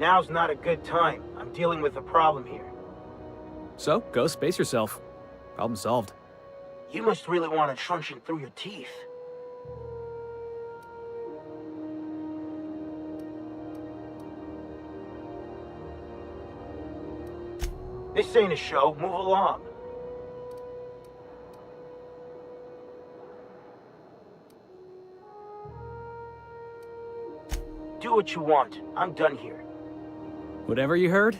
Now's not a good time. I'm dealing with a problem here. So, go space yourself. Problem solved. You must really want to truncheon through your teeth. This ain't a show. Move along. Do what you want. I'm done here. Whatever you heard,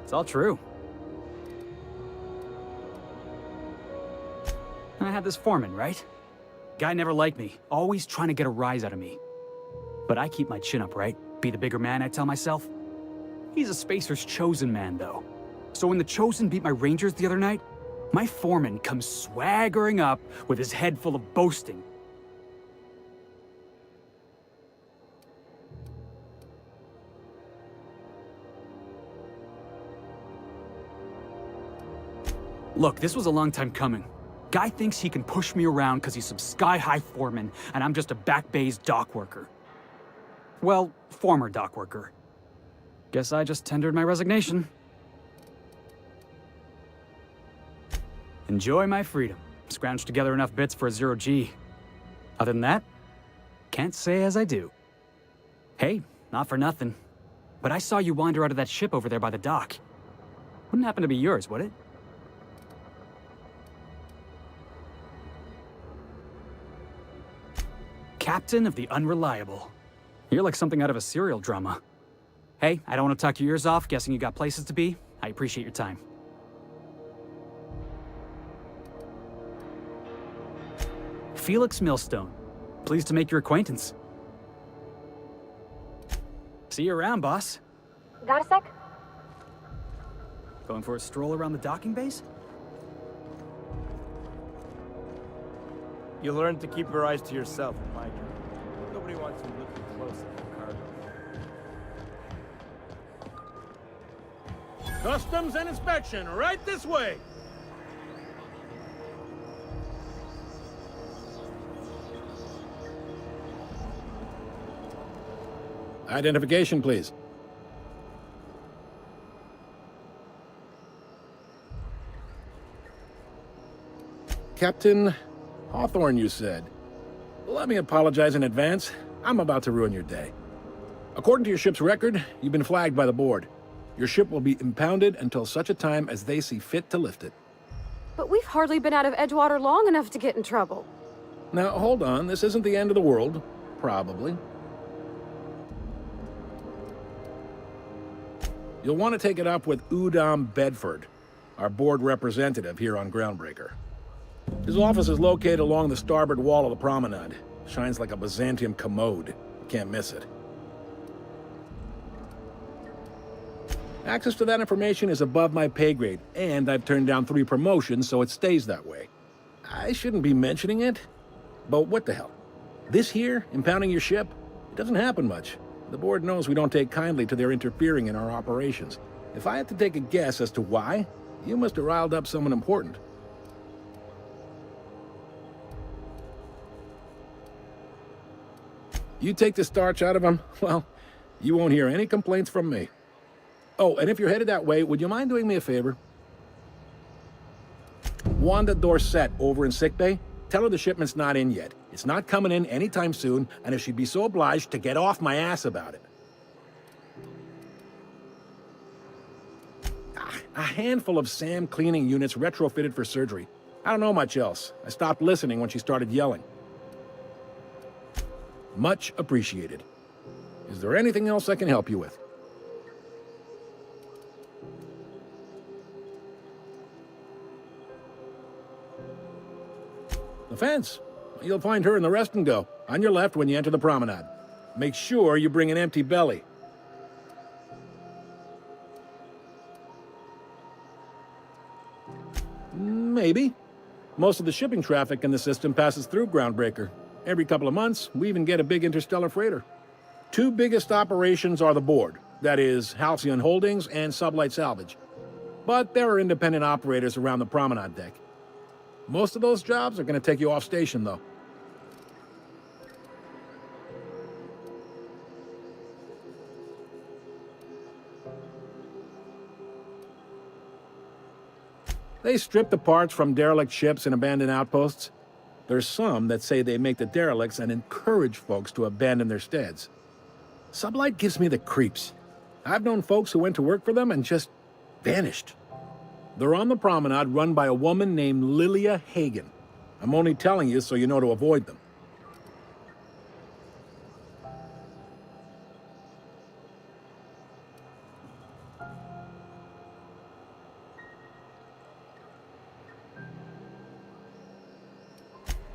it's all true. I had this foreman, right? Guy never liked me, always trying to get a rise out of me. But I keep my chin up, right? Be the bigger man, I tell myself. He's a Spacer's chosen man, though. So when the Chosen beat my Rangers the other night, my foreman comes swaggering up with his head full of boasting. Look, this was a long time coming. Guy thinks he can push me around because he's some sky-high foreman, and I'm just a back bay's dock worker. Well, former dock worker. Guess I just tendered my resignation. Enjoy my freedom. Scrounged together enough bits for a 0G. Other than that, can't say as I do. Hey, not for nothing, but I saw you wander out of that ship over there by the dock. Wouldn't happen to be yours, would it? Captain of the Unreliable. You're like something out of a serial drama. Hey, I don't want to talk your ears off, guessing you got places to be. I appreciate your time. Felix Millstone. Pleased to make your acquaintance. See you around, boss. Got a sec? Going for a stroll around the docking base? You learn to keep your eyes to yourself, Mike. Nobody wants you looking close at the cargo. Customs and inspection, right this way! Identification, please. Captain Hawthorne, you said. Let me apologize in advance. I'm about to ruin your day. According to your ship's record, you've been flagged by the board. Your ship will be impounded until such a time as they see fit to lift it. But we've hardly been out of Edgewater long enough to get in trouble. Now, hold on. This isn't the end of the world. Probably. You'll want to take it up with Udom Bedford, our board representative here on Groundbreaker. His office is located along the starboard wall of the promenade. Shines like a Byzantium commode. You can't miss it. Access to that information is above my pay grade, and I've turned down 3 promotions, so it stays that way. I shouldn't be mentioning it, but what the hell? This here, impounding your ship, it doesn't happen much. The board knows we don't take kindly to their interfering in our operations. If I had to take a guess as to why, you must have riled up someone important. You take the starch out of them, well, you won't hear any complaints from me. Oh, and if you're headed that way, would you mind doing me a favor? Wanda Dorset over in sickbay, tell her the shipment's not in yet. It's not coming in anytime soon, and if she'd be so obliged to get off my ass about it. A handful of SAM cleaning units retrofitted for surgery. I don't know much else. I stopped listening when she started yelling. Much appreciated. Is there anything else I can help you with? The fence. You'll find her in the rest and go, on your left when you enter the promenade. Make sure you bring an empty belly. Maybe. Most of the shipping traffic in the system passes through Groundbreaker. Every couple of months, we even get a big interstellar freighter. 2 biggest operations are the board, that is, Halcyon Holdings and Sublight Salvage. But there are independent operators around the promenade deck. Most of those jobs are going to take you off station, though. They strip the parts from derelict ships and abandoned outposts. There's some that say they make the derelicts and encourage folks to abandon their steads. Sublight gives me the creeps. I've known folks who went to work for them and just vanished. They're on the promenade run by a woman named Lilia Hagen. I'm only telling you so you know to avoid them.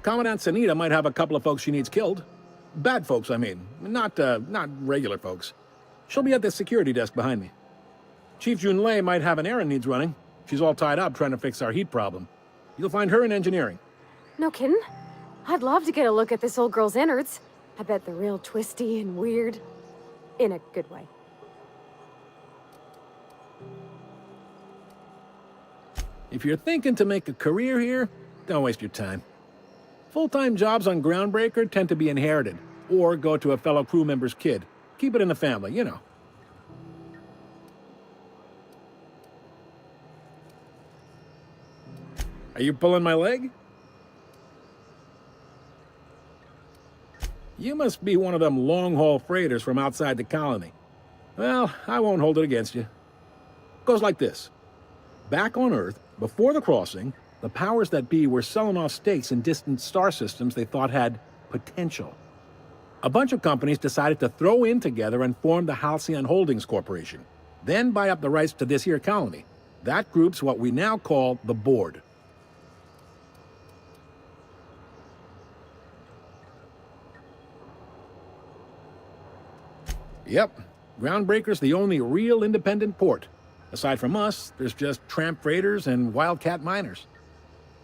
Commandant Sanita might have a couple of folks she needs killed. Bad folks, I mean. Not regular folks. She'll be at the security desk behind me. Chief Junlei might have an errand needs running. She's all tied up trying to fix our heat problem. You'll find her in engineering. No kidding? I'd love to get a look at this old girl's innards. I bet they're real twisty and weird. In a good way. If you're thinking to make a career here, don't waste your time. Full-time jobs on Groundbreaker tend to be inherited, or go to a fellow crew member's kid. Keep it in the family, you know. Are you pulling my leg? You must be one of them long-haul freighters from outside the colony. Well, I won't hold it against you. Goes like this. Back on Earth, before the crossing, the powers that be were selling off stakes in distant star systems they thought had potential. A bunch of companies decided to throw in together and form the Halcyon Holdings Corporation, then buy up the rights to this here colony. That group's what we now call the Board. Yep, Groundbreaker's the only real independent port. Aside from us, there's just tramp freighters and wildcat miners.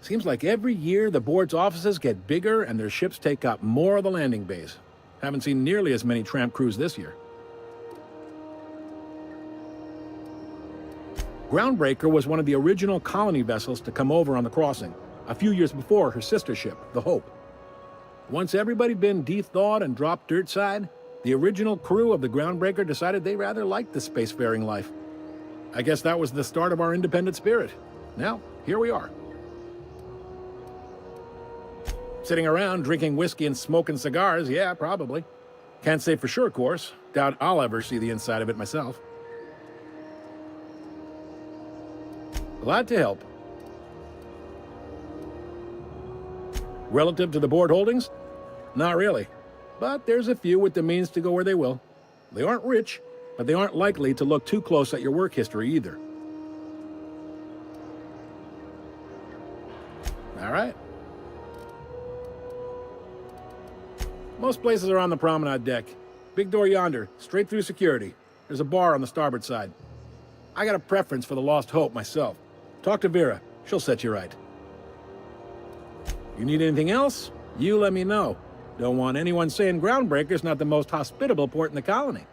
Seems like every year the board's offices get bigger and their ships take up more of the landing bays. Haven't seen nearly as many tramp crews this year. Groundbreaker was one of the original colony vessels to come over on the crossing, a few years before her sister ship, the Hope. Once everybody'd been de-thawed and dropped dirt side, the original crew of the Groundbreaker decided they rather liked the spacefaring life. I guess that was the start of our independent spirit. Now, here we are. Sitting around drinking whiskey and smoking cigars, yeah, probably. Can't say for sure, of course. Doubt I'll ever see the inside of it myself. Glad to help. Relative to the board holdings? Not really. But there's a few with the means to go where they will. They aren't rich, but they aren't likely to look too close at your work history either. All right. Most places are on the promenade deck. Big door yonder, straight through security. There's a bar on the starboard side. I got a preference for the Lost Hope myself. Talk to Vera. She'll set you right. You need anything else? You let me know. Don't want anyone saying Groundbreaker's not the most hospitable port in the colony.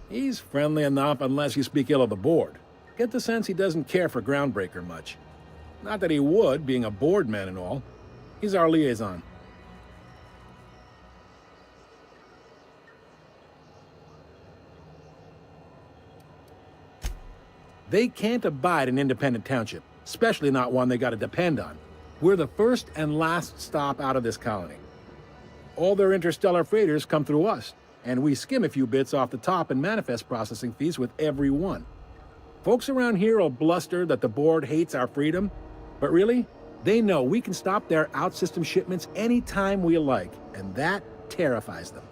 He's friendly enough unless you speak ill of the board. Get the sense he doesn't care for Groundbreaker much. Not that he would, being a board man and all. He's our liaison. They can't abide an independent township, especially not one they gotta depend on. We're the first and last stop out of this colony. All their interstellar freighters come through us, and we skim a few bits off the top in manifest processing fees with every one. Folks around here will bluster that the board hates our freedom, but really, they know we can stop their out-system shipments anytime we like, and that terrifies them.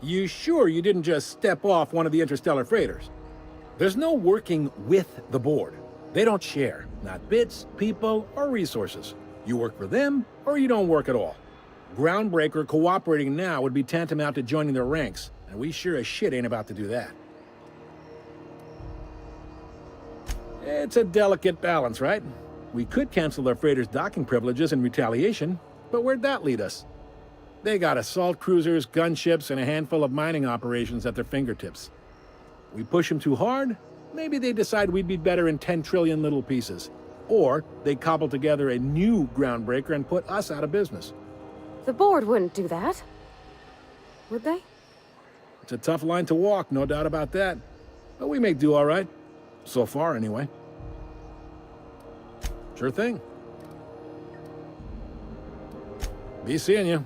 You sure you didn't just step off one of the interstellar freighters? There's no working with the board. They don't share, not bits, people, or resources. You work for them, or you don't work at all. Groundbreaker cooperating now would be tantamount to joining their ranks, and we sure as shit ain't about to do that. It's a delicate balance, right? We could cancel their freighters' docking privileges in retaliation, but where'd that lead us? They got assault cruisers, gunships, and a handful of mining operations at their fingertips. We push them too hard, maybe they decide we'd be better in 10 trillion little pieces. Or they cobble together a new Groundbreaker and put us out of business. The board wouldn't do that. Would they? It's a tough line to walk, no doubt about that. But we make do all right. So far, anyway. Sure thing. Be seeing you.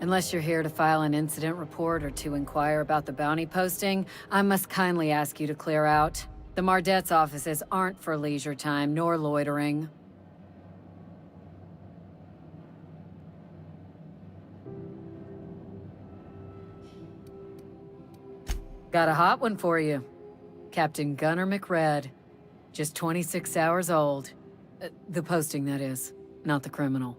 Unless you're here to file an incident report or to inquire about the bounty posting, I must kindly ask you to clear out. The Mardet's offices aren't for leisure time nor loitering. Got a hot one for you. Captain Gunnar McRed. Just 26 hours old. The posting, that is, not the criminal.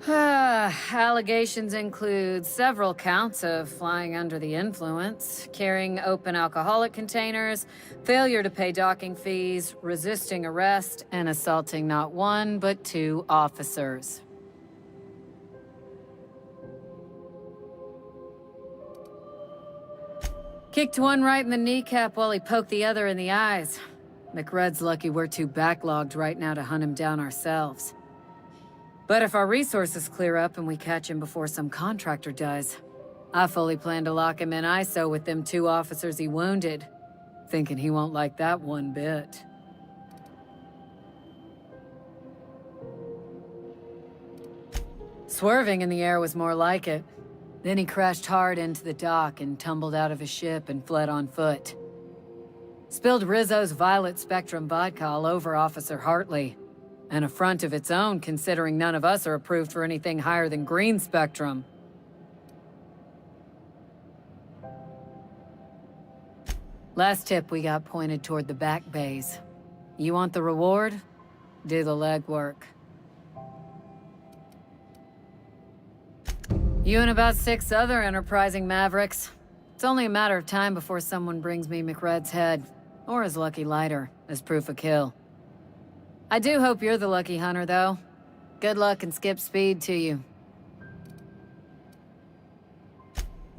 Allegations include several counts of flying under the influence, carrying open alcoholic containers, failure to pay docking fees, resisting arrest, and assaulting not one, but 2 officers. Kicked one right in the kneecap while he poked the other in the eyes. McRed's lucky we're too backlogged right now to hunt him down ourselves. But if our resources clear up and we catch him before some contractor does, I fully plan to lock him in ISO with them 2 officers he wounded, thinking he won't like that one bit. Swerving in the air was more like it. Then he crashed hard into the dock and tumbled out of his ship and fled on foot. Spilled Rizzo's Violet Spectrum vodka all over Officer Hartley. An affront of its own, considering none of us are approved for anything higher than green spectrum. Last tip we got pointed toward the back bays. You want the reward? Do the legwork. You and about 6 other enterprising mavericks. It's only a matter of time before someone brings me McRed's head, or his lucky lighter, as proof of kill. I do hope you're the lucky hunter, though. Good luck and skip speed to you.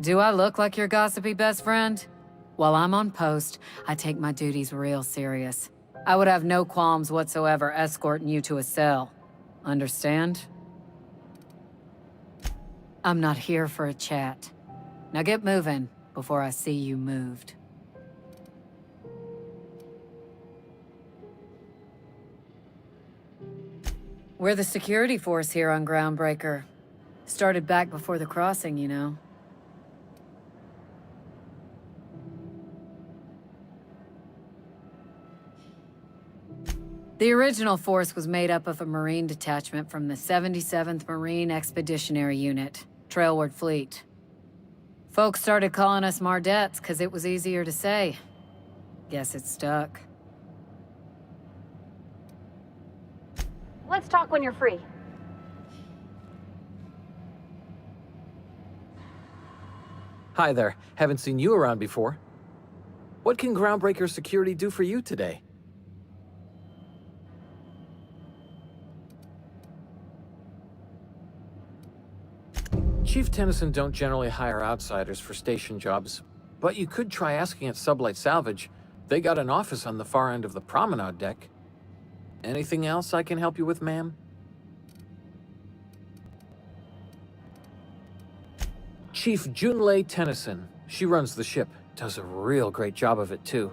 Do I look like your gossipy best friend? While I'm on post, I take my duties real serious. I would have no qualms whatsoever escorting you to a cell. Understand? I'm not here for a chat. Now get moving before I see you moved. We're the security force here on Groundbreaker. Started back before the crossing, you know. The original force was made up of a Marine detachment from the 77th Marine Expeditionary Unit, Trailward Fleet. Folks started calling us Mardets because it was easier to say. Guess it stuck. Let's talk when you're free. Hi there. Haven't seen you around before. What can Groundbreaker Security do for you today? Chief Tennyson don't generally hire outsiders for station jobs, but you could try asking at Sublight Salvage. They got an office on the far end of the promenade deck. Anything else I can help you with, ma'am? Chief Junlei Tennyson. She runs the ship. Does a real great job of it, too.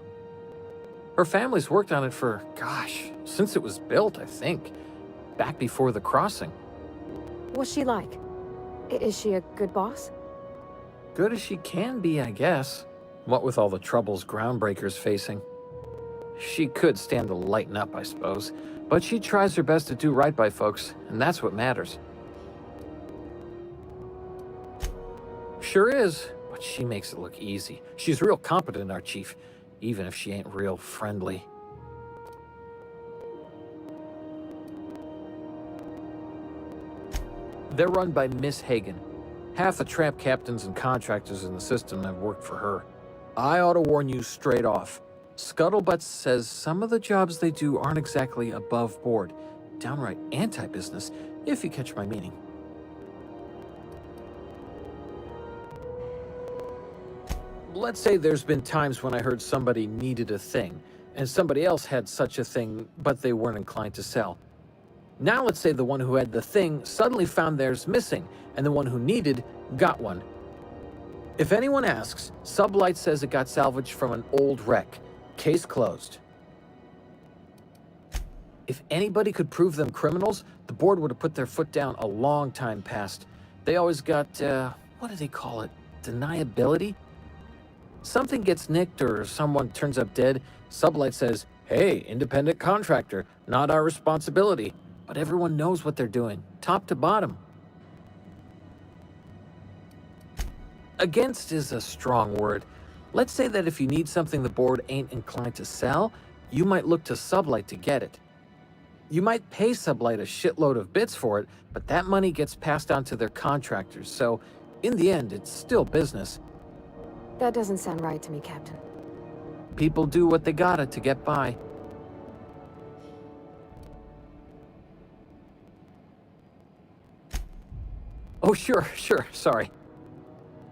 Her family's worked on it for, gosh, since it was built, I think. Back before the crossing. What's she like? Is she a good boss? Good as she can be, I guess. What with all the troubles Groundbreaker's facing. She could stand to lighten up, I suppose. But she tries her best to do right by folks, and that's what matters. Sure is, but she makes it look easy. She's real competent, our chief, even if she ain't real friendly. They're run by Miss Hagen. Half the tramp captains and contractors in the system have worked for her. I ought to warn you straight off. Scuttlebutt says some of the jobs they do aren't exactly above board. Downright anti-business, if you catch my meaning. Let's say there's been times when I heard somebody needed a thing, and somebody else had such a thing, but they weren't inclined to sell. Now let's say the one who had the thing suddenly found theirs missing, and the one who needed got one. If anyone asks, Sublight says it got salvaged from an old wreck. Case closed. If anybody could prove them criminals, the board would have put their foot down a long time past. They always got, what do they call it? Deniability? Something gets nicked or someone turns up dead, Sublight says, hey, independent contractor, not our responsibility. But everyone knows what they're doing, top to bottom. Against is a strong word. Let's say that if you need something the board ain't inclined to sell, you might look to Sublight to get it. You might pay Sublight a shitload of bits for it, but that money gets passed on to their contractors, so in the end, it's still business. That doesn't sound right to me, Captain. People do what they gotta to get by. Oh, sure, sorry.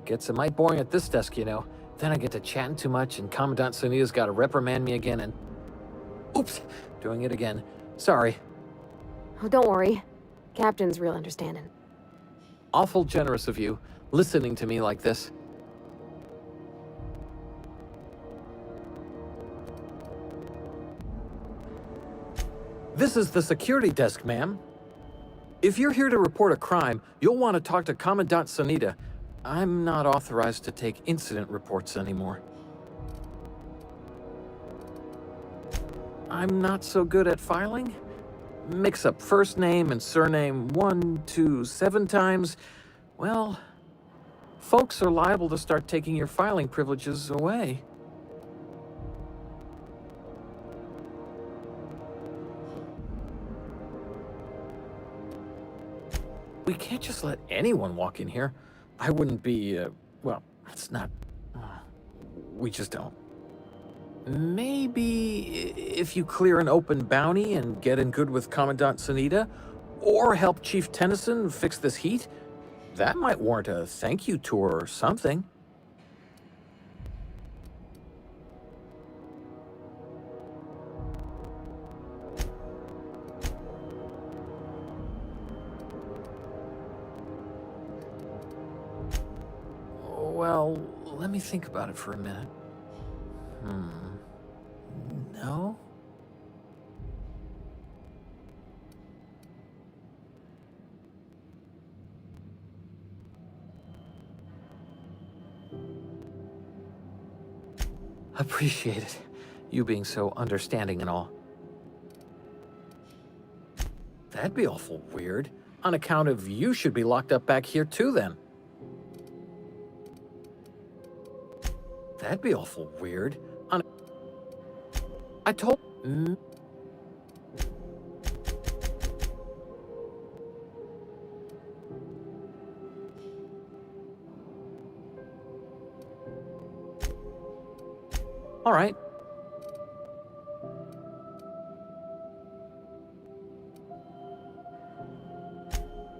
Gets a mite boring at this desk, you know. Then I get to chatting too much and Commandant Sonia's gotta reprimand me again and... Oops, doing it again. Sorry. Oh, don't worry. Captain's real understanding. Awful generous of you, listening to me like this. This is the security desk, ma'am. If you're here to report a crime, you'll want to talk to Commandant Sonita. I'm not authorized to take incident reports anymore. I'm not so good at filing. Mix up first name and surname 1, 2, 7 times. Well, folks are liable to start taking your filing privileges away. We can't just let anyone walk in here. I wouldn't be, well, it's not... we just don't. Maybe if you clear an open bounty and get in good with Commandant Sonita, or help Chief Tennyson fix this heat, that might warrant a thank you tour or something. Well, let me think about it for a minute. No? Appreciate it. You being so understanding and all. That'd be awful weird. On account of you should be locked up back here too, then. That'd be awful weird. I told... All right.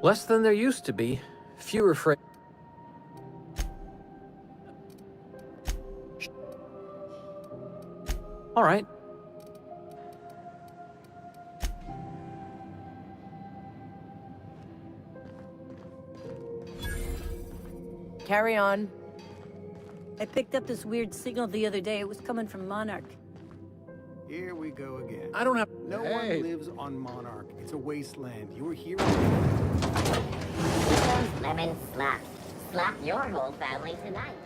Less than there used to be. Fewer fra... All right. Carry on. I picked up this weird signal the other day. It was coming from Monarch. Here we go again. I don't have... No Hey. one lives on Monarch. It's a wasteland. You're here. Those lemon slaps. Slap your whole family tonight.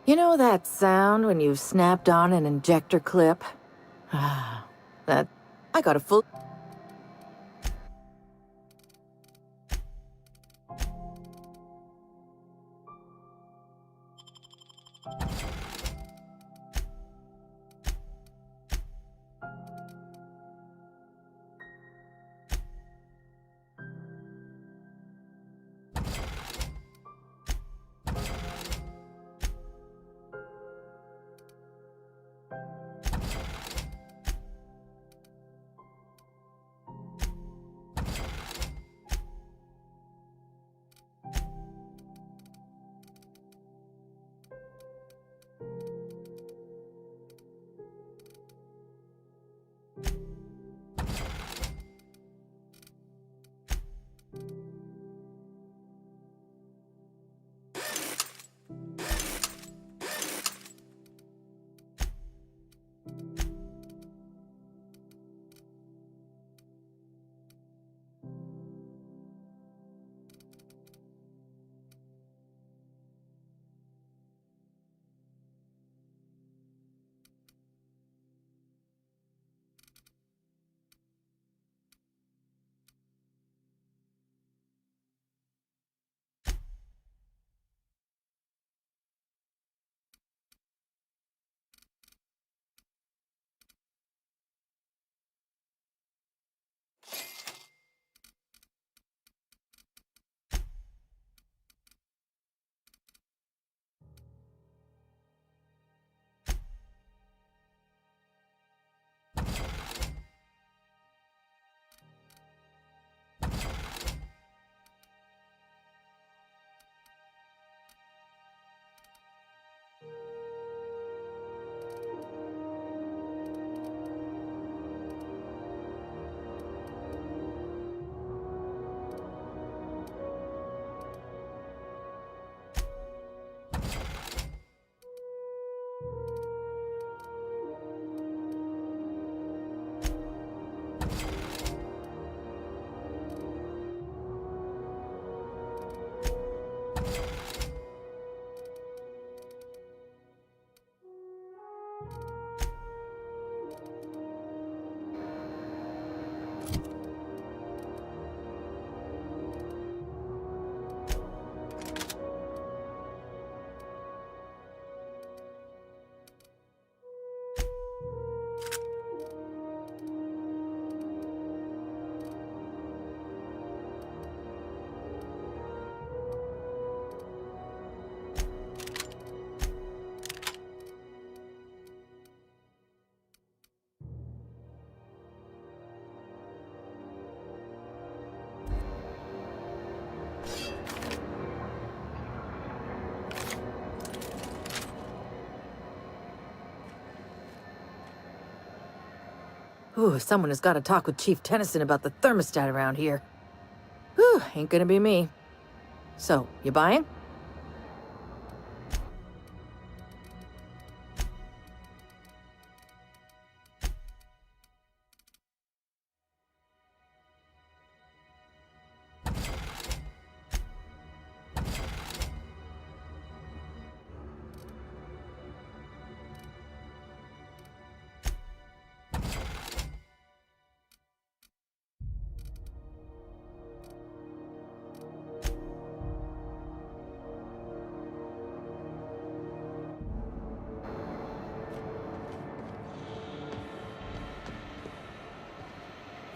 You know that sound when you've snapped on an injector clip? That... I got a full... Ooh, someone has got to talk with Chief Tennyson about the thermostat around here. Whew, ain't gonna be me. So, you buying?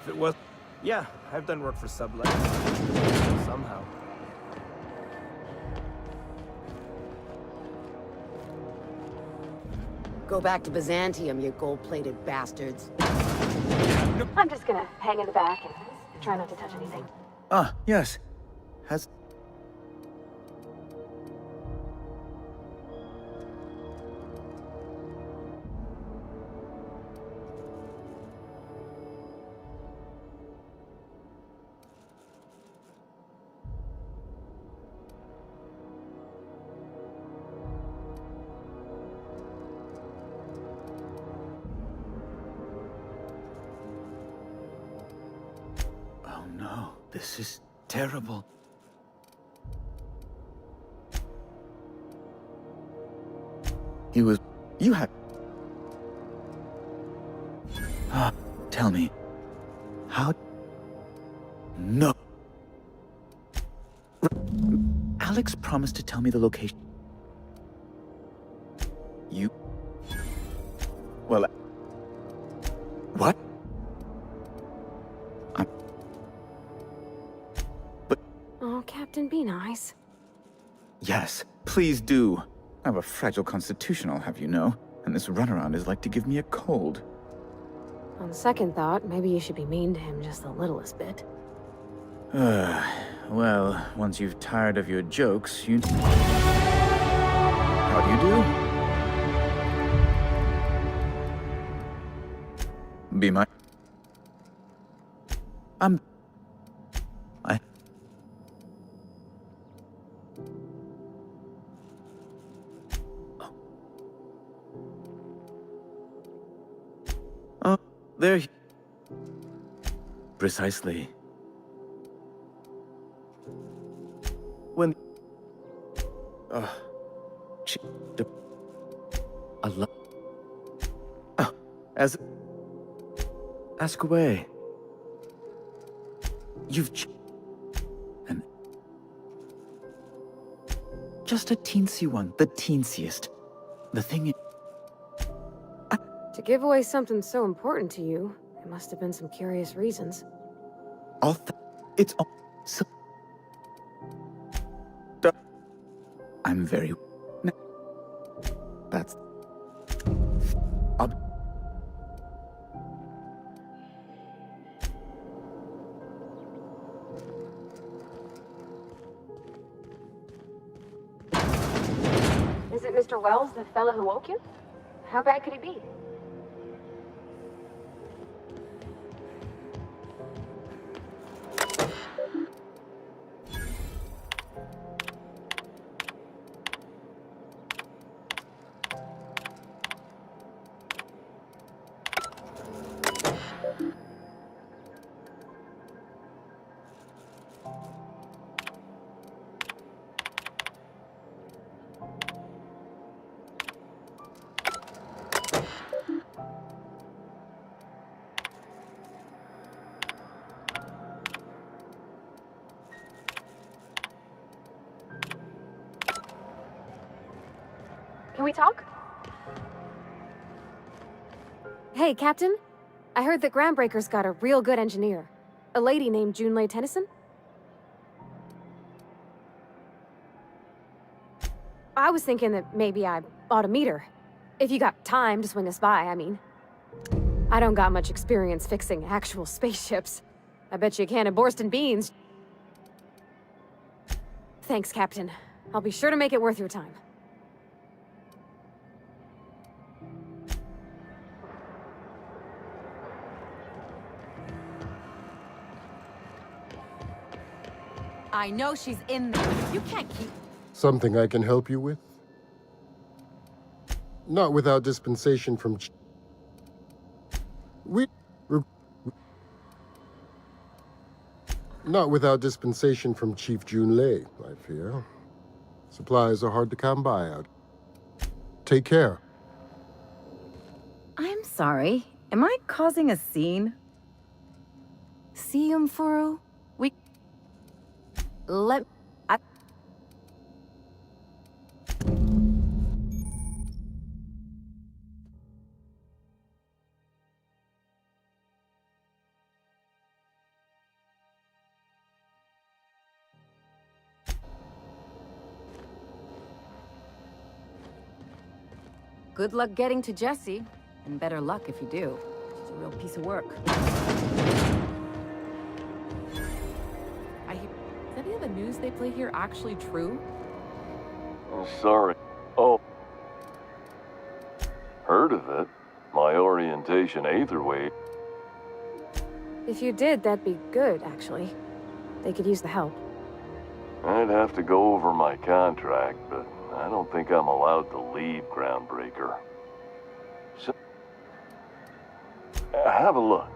If it was... Yeah, I've done work for Sublight. Somehow. Go back to Byzantium, you gold-plated bastards. I'm just gonna hang in the back and try not to touch anything. Ah, yes. Has... Oh no, this is terrible. He was... You had... Ah, tell me. How... No. Alex promised to tell me the location. You... Well... What? Oh, Captain, be nice. Yes, please do. I have a fragile constitution, I'll have you know, and this runaround is like to give me a cold. On second thought, maybe you should be mean to him just the littlest bit. Well, once you've tired of your jokes, you... How do you do? Be my... There... Precisely. When... As... Ask away. You've... And... Just a teensy one. The teensiest. The thing... To give away something so important to you, there must have been some curious reasons. It's all... So... I'm very... That's... Is it Mr. Wells, the fella who woke you? How bad could he be? Can we talk? Hey, Captain. I heard that Groundbreaker's got a real good engineer. A lady named Junlei Tennyson? I was thinking that maybe I ought to meet her. If you got time to swing us by, I mean. I don't got much experience fixing actual spaceships. I bet you a can of Borston beans. Thanks, Captain. I'll be sure to make it worth your time. I know she's in there. You can't keep... Something I can help you with? Not without dispensation from... Not without dispensation from Chief Junlei, I fear. Supplies are hard to come by out. Take care. I'm sorry. Am I causing a scene? Furu? We... Let... Good luck getting to Jesse, and better luck if you do. It's a real piece of work. Is any of the news they play here actually true? Oh, sorry. Oh. Heard of it. My orientation Aetherweight. If you did, that'd be good, actually. They could use the help. I'd have to go over my contract, but I don't think I'm allowed to leave Groundbreaker. So, have a look.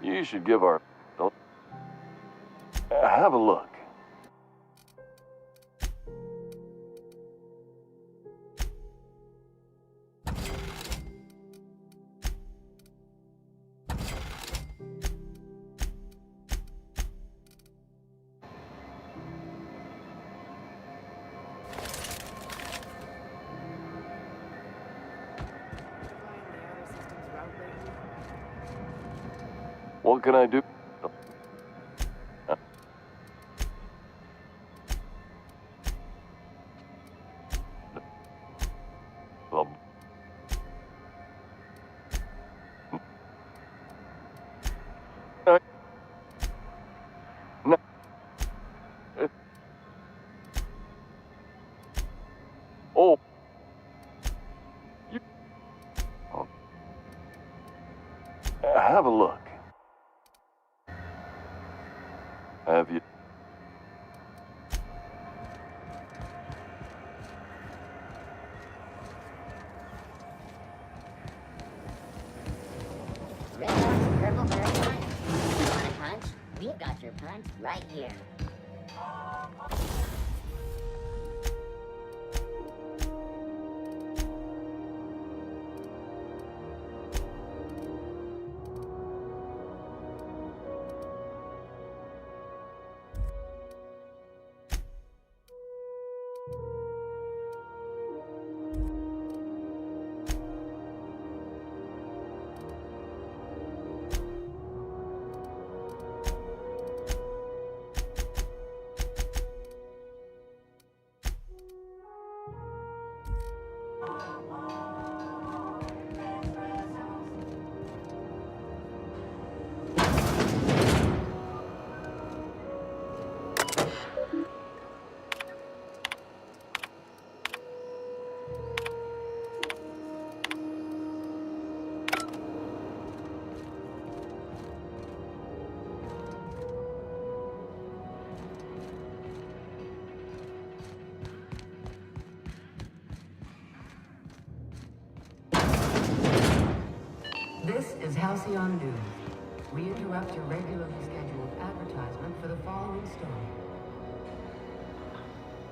You should give our... Have a look. What can I do? No. Oh. Have a look. Have you? Red horse, purple bird, punch. You want a punch? We've got your punch right here. This is Halcyon News. We interrupt your regularly scheduled advertisement for the following story.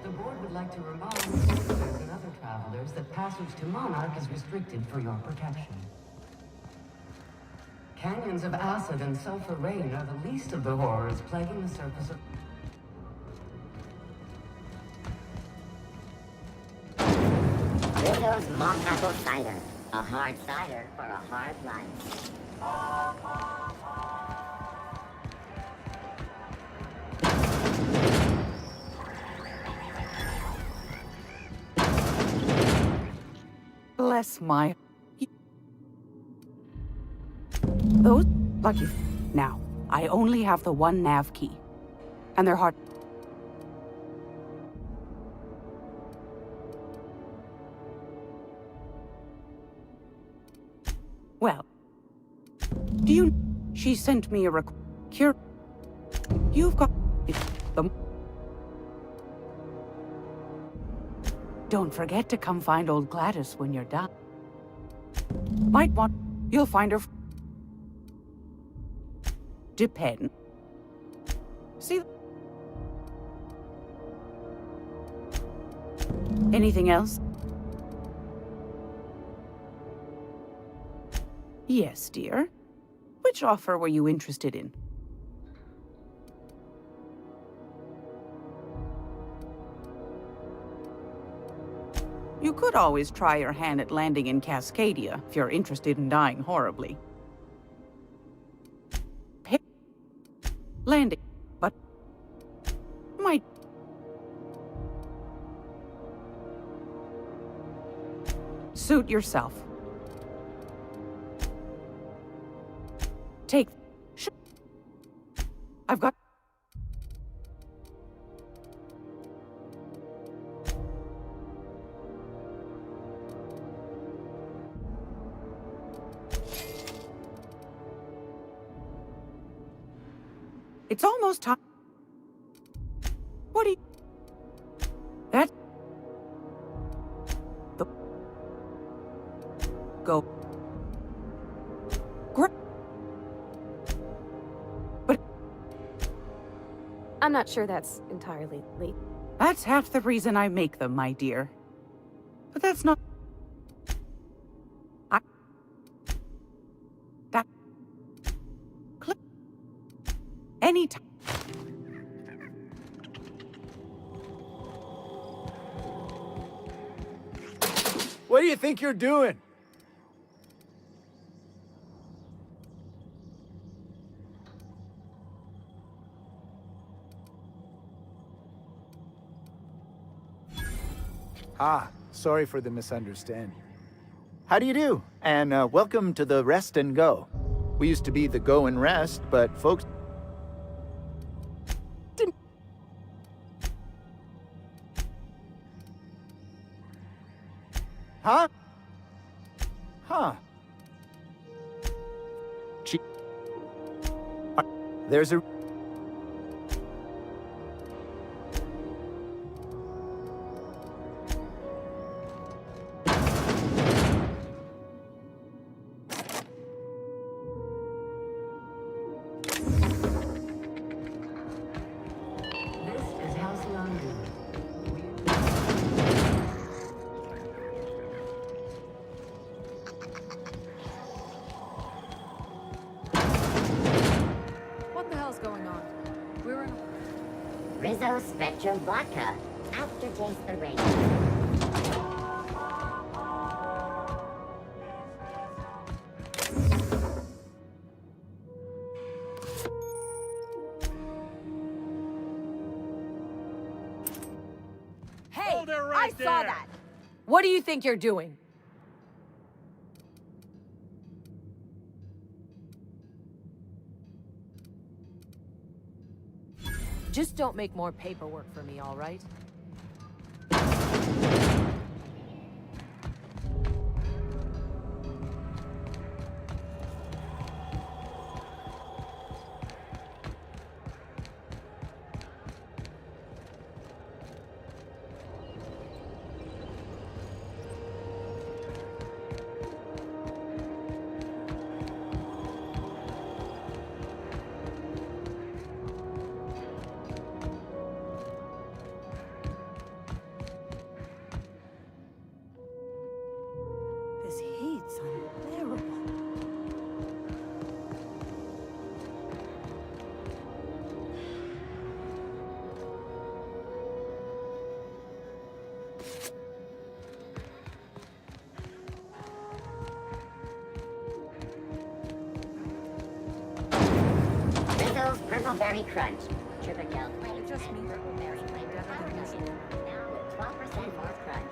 The board would like to remind visitors and other travelers that passage to Monarch is restricted for your protection. Canyons of acid and sulfur rain are the least of the horrors plaguing the surface of... Rizzo's mock apple cider. A hard cider for a hard life. Bless my... Those lucky... Now, I only have the one nav key. And they're hard... Well, do you... She sent me a cure. You've got... them. Don't forget to come find old Gladys when you're done. Might want... You'll find her... Depend. See... Anything else? Yes, dear. Which offer were you interested in? You could always try your hand at landing in Cascadia if you're interested in dying horribly. Landing, but might... Suit yourself. Take... I've got... It's almost time. What do you... That... The... Go... I'm not sure that's entirely legal. That's half the reason I make them, my dear. But that's not... Anytime. What do you think you're doing? Ah, sorry for the misunderstanding. How do you do? And welcome to the Rest and Go. We used to be the Go and Rest, but folks... Huh? Huh. There's a... What the hell's going on? We're in... Rizzo Spectrum Vodka. Aftertaste the rain. Hey, Hold it right I saw there. that. What do you think you're doing? Just don't make more paperwork for me, all right? This heat's unbearable. Rizzo's Purple Berry Crunch. Triple Gel Clay. Just me. Purple Berry flavored caramel. Now with 12% more crunch.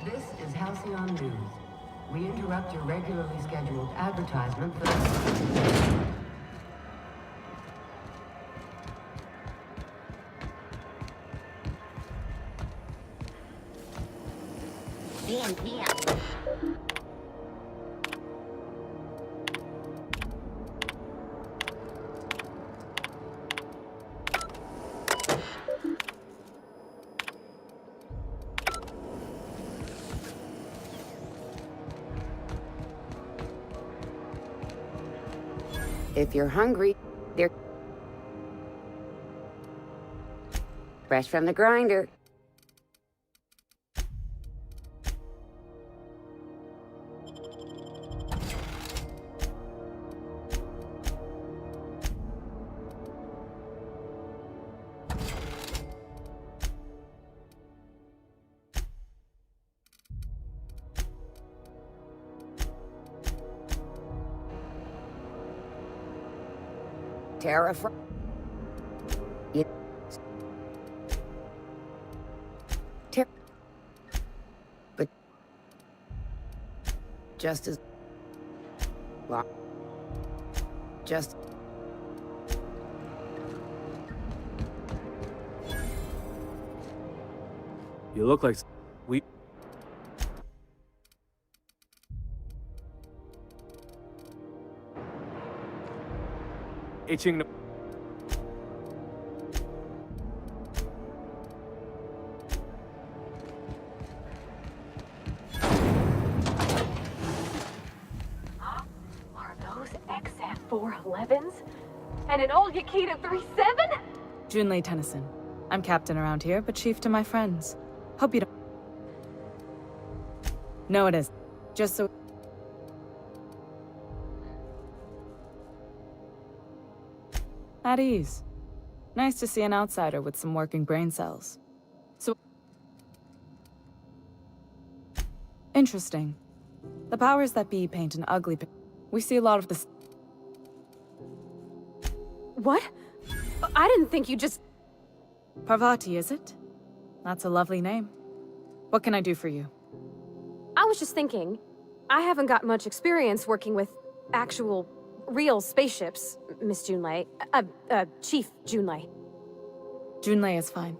This is Halcyon News. We interrupt your regularly scheduled advertisement for the... BNP out. If you're hungry, they're fresh from the grinder. Terrifying. But just as well, just You look like we. Itching to. Are those XF411s? And an old Yakita 37? Junlei Tennyson. I'm captain around here, but chief to my friends. Hope you don't... No, it is. Just so... At ease. Nice to see an outsider with some working brain cells. So... Interesting. The powers that be paint an ugly picture. We see a lot of this... What? I didn't think you just... Parvati, is it? That's a lovely name. What can I do for you? I was just thinking, I haven't got much experience working with actual, real spaceships, Miss Junlei. Chief Junlei. Junlei is fine.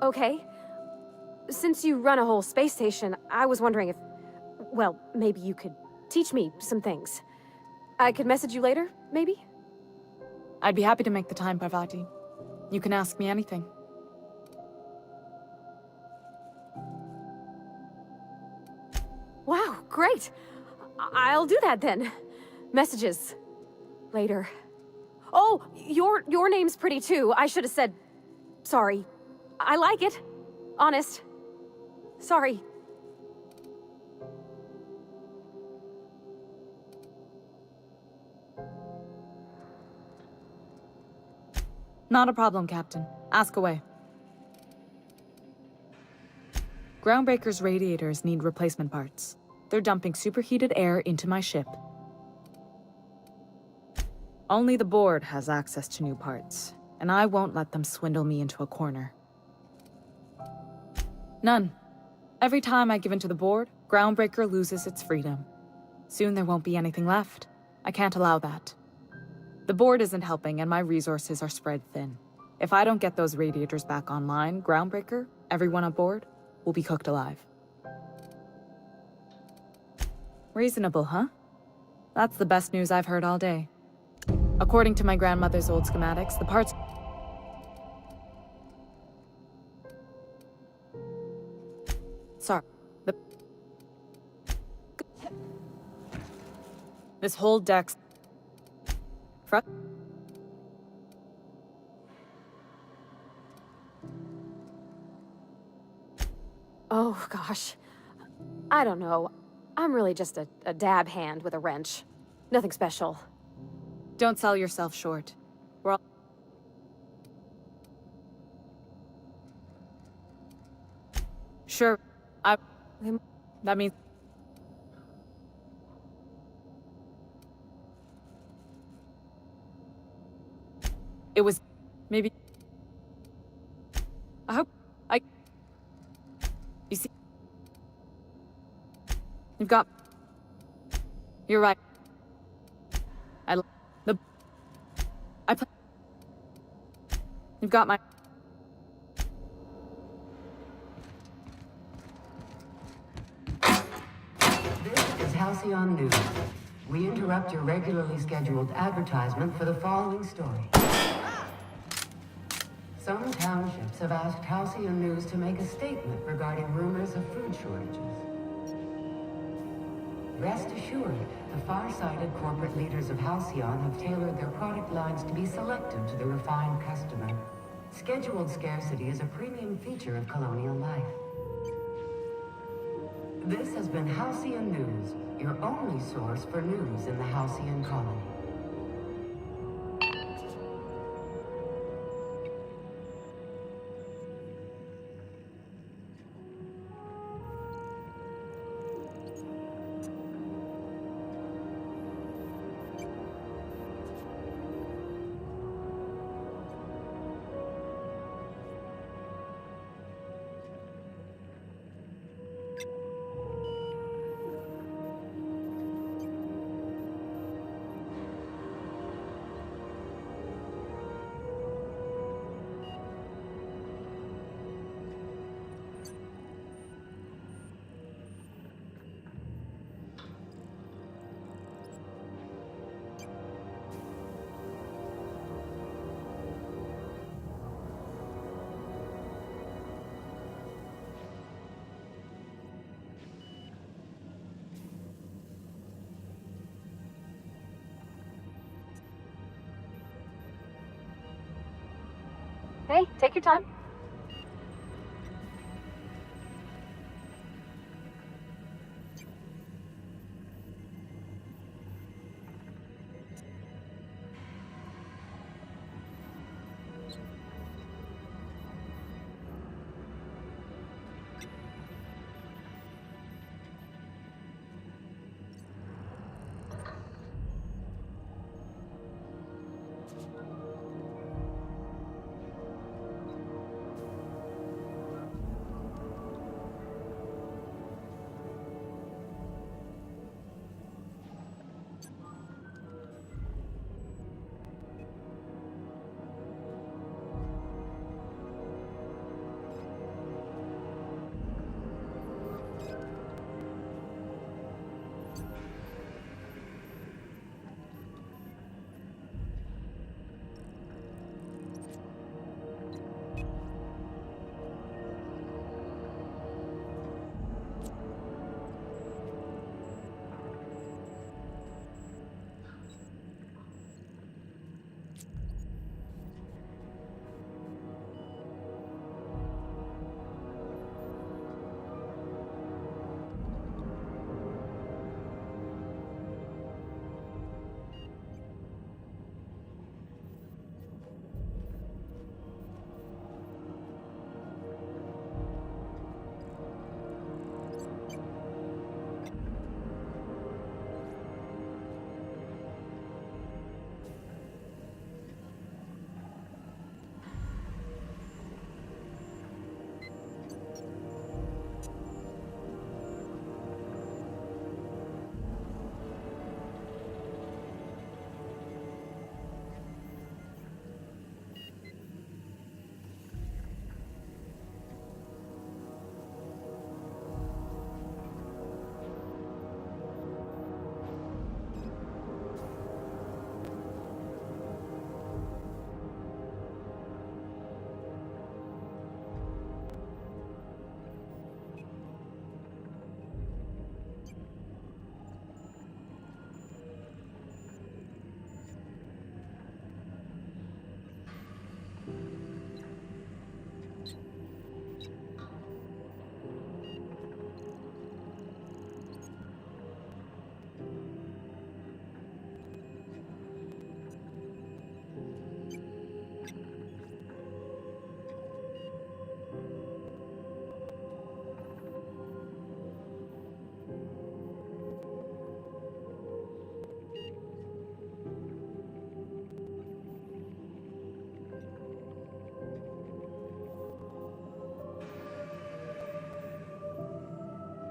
Okay. Since you run a whole space station, I was wondering if... Well, maybe you could teach me some things. I could message you later, maybe? I'd be happy to make the time, Parvati. You can ask me anything. Wow, great! I'll do that then. Messages. Later. Oh, your name's pretty too. I should have said... Sorry. I like it. Honest. Sorry. Not a problem, Captain. Ask away. Groundbreaker's radiators need replacement parts. They're dumping superheated air into my ship. Only the board has access to new parts, and I won't let them swindle me into a corner. None. Every time I give in to the board, Groundbreaker loses its freedom. Soon there won't be anything left. I can't allow that. The board isn't helping, and my resources are spread thin. If I don't get those radiators back online, Groundbreaker, everyone on board, will be cooked alive. Reasonable, huh? That's the best news I've heard all day. According to my grandmother's old schematics, the parts... Sorry. This whole deck's... Oh, gosh. I don't know. I'm really just a dab hand with a wrench. Nothing special. Don't sell yourself short. We're all... Sure. That means... It was... maybe... I hope... You see... You've got... You're right. You've got my... This is Halcyon News. We interrupt your regularly scheduled advertisement for the following story. Some townships have asked Halcyon News to make a statement regarding rumors of food shortages. Rest assured, the far-sighted corporate leaders of Halcyon have tailored their product lines to be selective to the refined customer. Scheduled scarcity is a premium feature of colonial life. This has been Halcyon News, your only source for news in the Halcyon colony. Hey, take your time.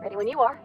Ready when you are.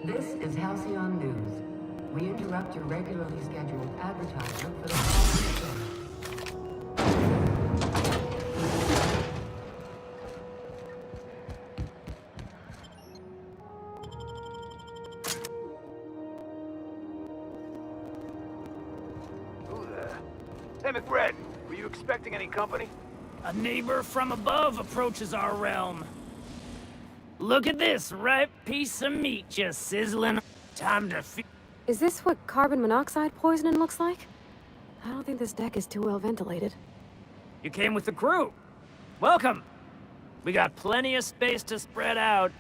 This is Halcyon News. We interrupt your regularly scheduled advertisement for the following show. Who there? Hey, McBride, were you expecting any company? A neighbor from above approaches our realm. Look at this ripe piece of meat just sizzling. Time to feed. Is this what carbon monoxide poisoning looks like? I don't think this deck is too well ventilated. You came with the crew. Welcome. We got plenty of space to spread out,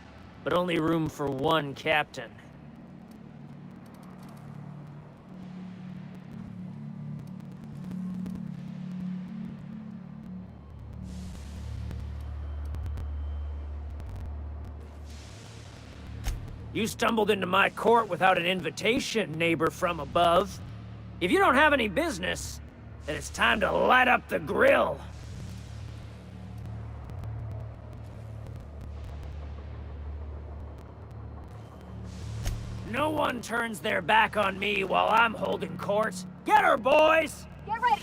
but only room for one captain. You stumbled into my court without an invitation, neighbor from above. If you don't have any business, then it's time to light up the grill. No one turns their back on me while I'm holding court. Get her, boys! Get ready!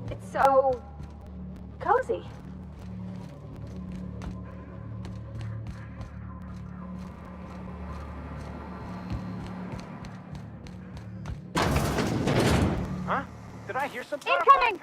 It's so cozy. Huh? Did I hear something? Incoming!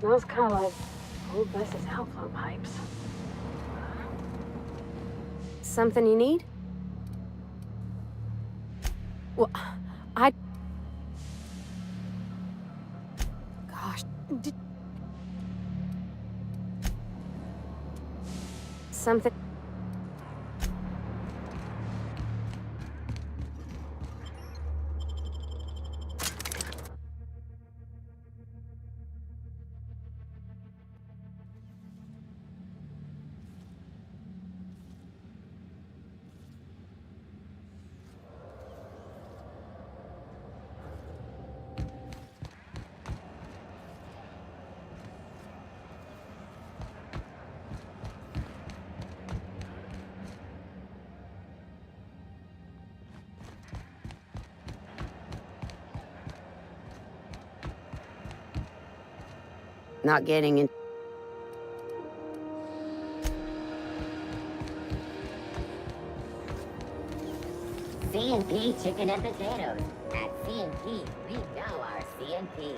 Smells kind of like old Bess's outflow pipes. Something you need? Well, Gosh. Something... Not getting in. C&P chicken and potatoes. At C&P, we know our C&P.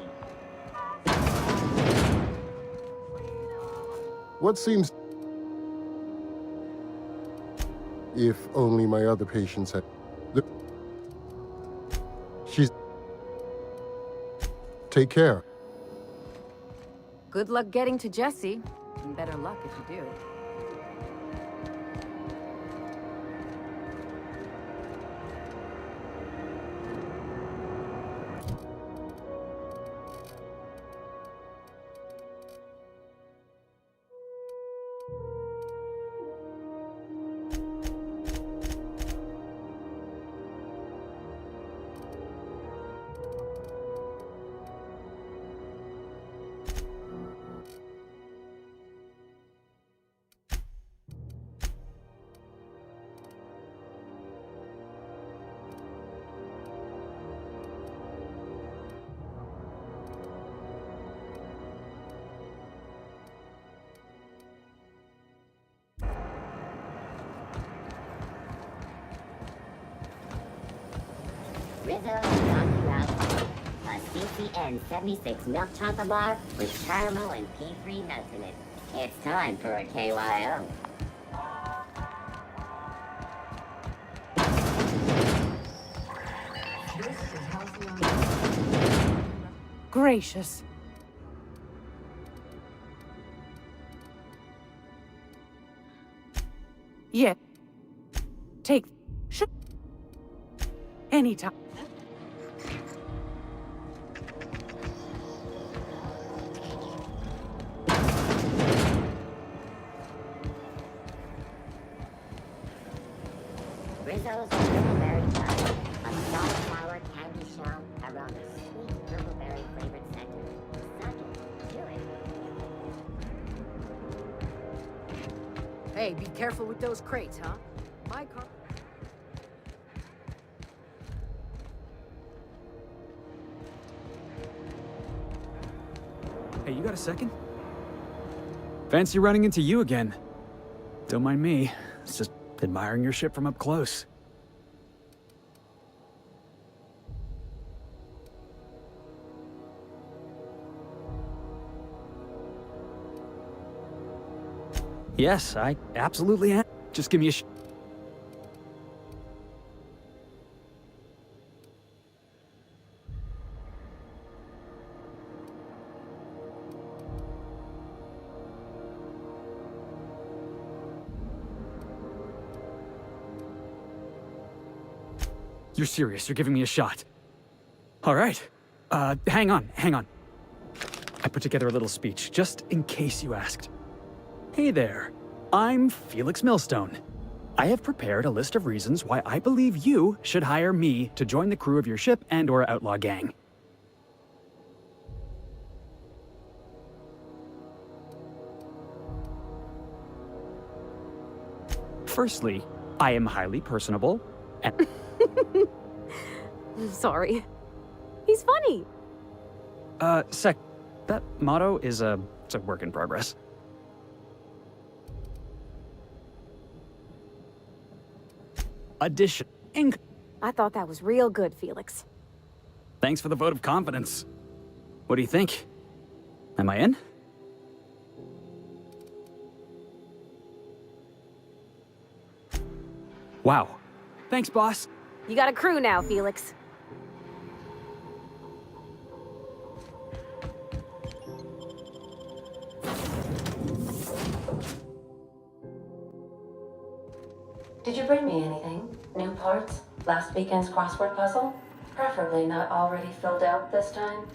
What seems... If only my other patients had... She's... Take care. Good luck getting to Jesse. And better luck if you do. Rizzo knocked you out. A CCN 76 milk chocolate bar with caramel and pea-free nuts in it. It's time for a KYO. Gracious. Yeah. Take... Anytime. Rizzo's Dribbleberry Pie. A soft sour candy shell around a sweet dribbleberry flavored center. Suck it. Do it. Hey, be careful with those crates, huh? My car... Hey, you got a second? Fancy running into you again. Don't mind me. It's just admiring your ship from up close. Yes, I absolutely am. Just give me a You're serious, you're giving me a shot. All right. Hang on. I put together a little speech, just in case you asked. Hey there, I'm Felix Millstone. I have prepared a list of reasons why I believe you should hire me to join the crew of your ship and/or outlaw gang. Firstly, I am highly personable and... Sorry. He's funny. That motto is it's a work in progress. Addition. I thought that was real good, Felix. Thanks for the vote of confidence. What do you think? Am I in? Wow. Thanks, boss. You got a crew now, Felix. Did you bring me anything? New parts? Last weekend's crossword puzzle? Preferably not already filled out this time.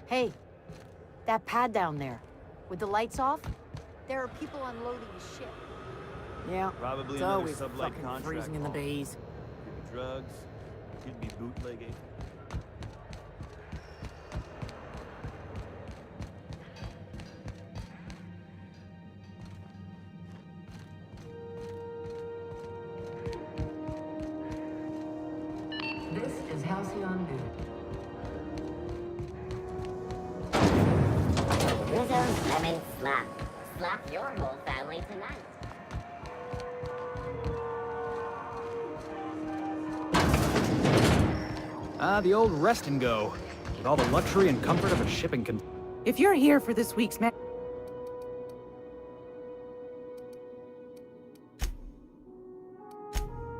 Hey, that pad down there, with the lights off, there are people unloading shit. Yeah, Probably it's another always sublight fucking contract freezing in the haul. bays. Could be drugs, could be bootlegging. This is Halcyon News. Rizzo's Lemon Slap. Slap your whole family tonight. Ah, the old rest and go. With all the luxury and comfort of a shipping If you're here for this week's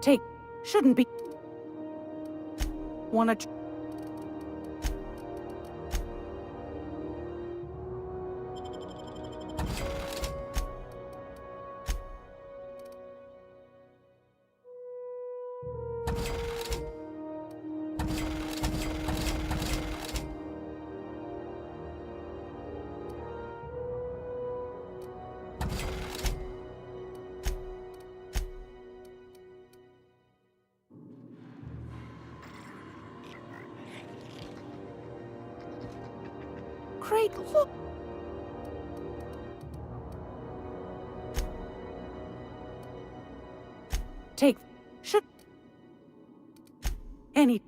take, shouldn't be. Wanna Craig, look. Take, should. Any.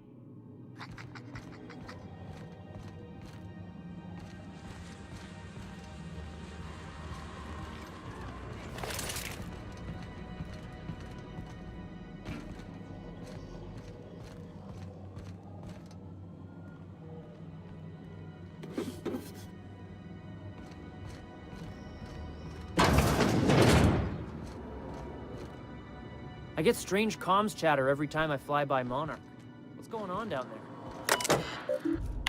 I get strange comms chatter every time I fly by Monarch. What's going on down there?